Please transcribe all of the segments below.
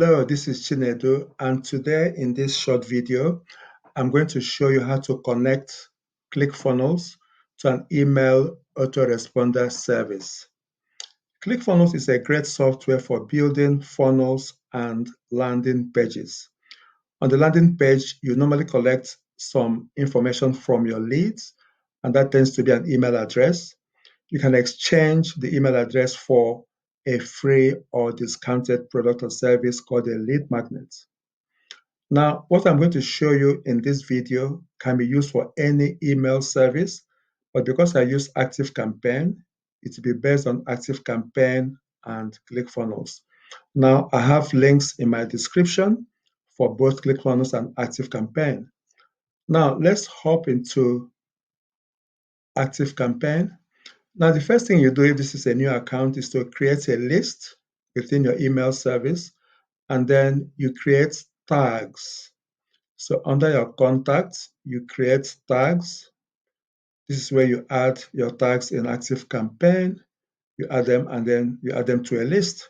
Hello, this is Chinedu, and today in this short video, I'm going to show you how to connect Clickfunnels to an email autoresponder service. Clickfunnels is a great software for building funnels and landing pages. On the landing page, you normally collect some information from your leads, and that tends to be an email address. You can exchange the email address for a free or discounted product or service called a lead magnet. Now, what I'm going to show you in this video can be used for any email service, but because I use ActiveCampaign, it will be based on ActiveCampaign and ClickFunnels. Now, I have links in my description for both ClickFunnels and ActiveCampaign. Now, let's hop into ActiveCampaign. Now, the first thing you do if this is a new account is to create a list within your email service, and then you create tags. So under your contacts, you create tags. This is where you add your tags in ActiveCampaign. You add them and then you add them to a list.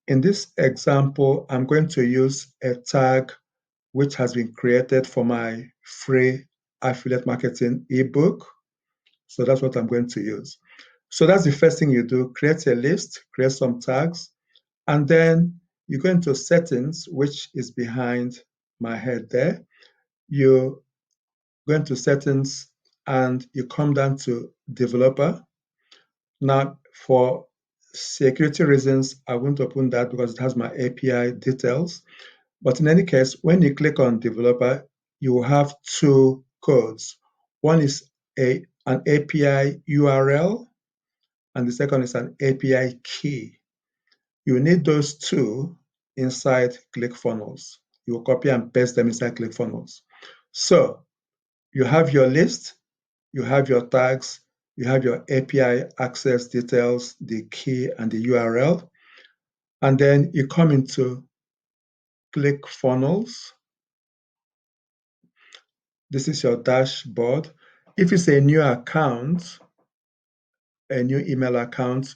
In this example, I'm going to use a tag which has been created for my free affiliate marketing ebook. So that's what I'm going to use. So that's the first thing you do, create a list, create some tags, and then you go into settings, which is behind my head there. You go into settings and you come down to developer. Now, for security reasons, I won't open that because it has my API details. But in any case, when you click on developer, you will have two codes. One is an API URL, and the second is an API key. You need those two inside ClickFunnels. You will copy and paste them inside ClickFunnels. So you have your list, you have your tags, you have your API access details, the key and the URL, and then you come into ClickFunnels. This is your dashboard. If it's a new account, a new email account,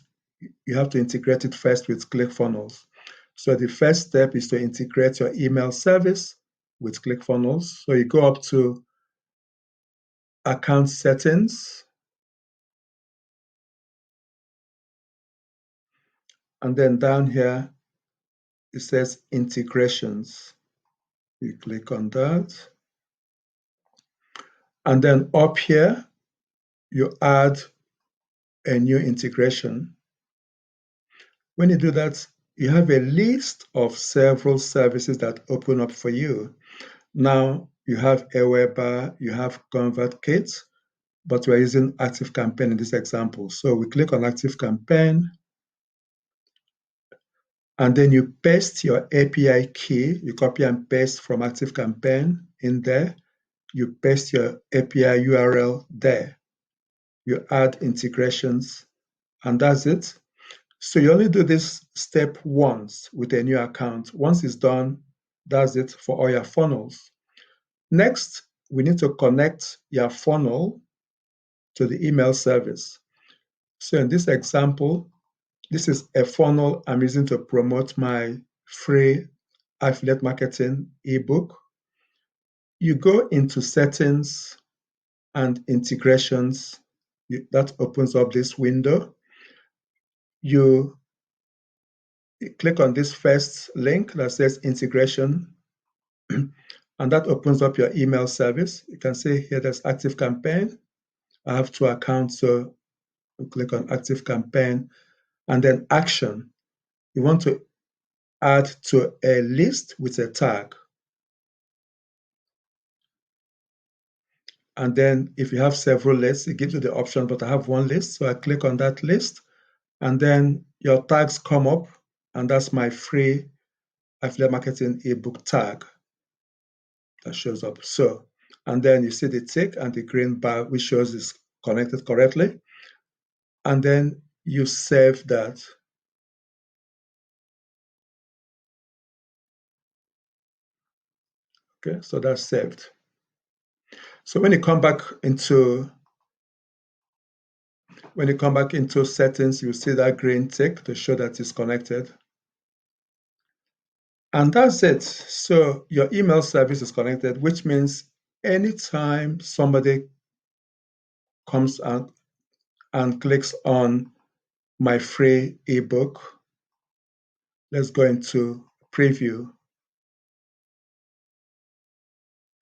you have to integrate it first with ClickFunnels. So the first step is to integrate your email service with ClickFunnels. So you go up to account settings, and then down here, it says integrations. You click on that. And then up here, you add a new integration. When you do that, you have a list of several services that open up for you. Now, you have Aweber, you have ConvertKit, but we're using ActiveCampaign in this example. So we click on ActiveCampaign, and then you paste your API key. You copy and paste from ActiveCampaign in there. You paste your API URL there. You add integrations, and that's it. So you only do this step once with a new account. Once it's done, that's it for all your funnels. Next, we need to connect your funnel to the email service. So in this example, this is a funnel I'm using to promote my free affiliate marketing ebook. You go into settings and integrations. That opens up this window. You click on this first link that says integration, and that opens up your email service. You can see here there's ActiveCampaign. I have two accounts, so you click on ActiveCampaign, and then action. You want to add to a list with a tag. And then if you have several lists, it gives you the option, but I have one list, so I click on that list, and then your tags come up, and that's my free affiliate marketing ebook tag that shows up. So, and then you see the tick and the green bar, which shows it's connected correctly. And then you save that. Okay, so that's saved. So when you come back into settings, you see that green tick to show that it's connected. And that's it. So your email service is connected, which means anytime somebody comes and clicks on my free ebook, let's go into preview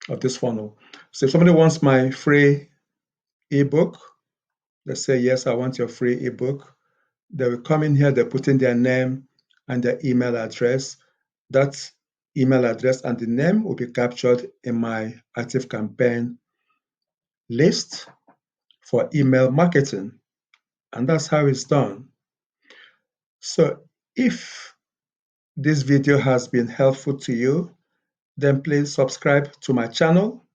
of this funnel. So if somebody wants my free ebook, let's say, yes, I want your free ebook. They will come in here, they put in their name and their email address. That email address and the name will be captured in my active campaign list for email marketing. And that's how it's done. So if this video has been helpful to you, then please subscribe to my channel.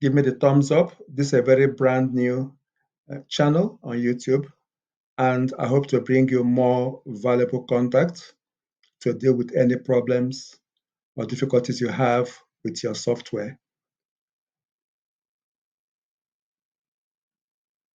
Give me the thumbs up. This is a very brand new channel on YouTube, and I hope to bring you more valuable content to deal with any problems or difficulties you have with your software.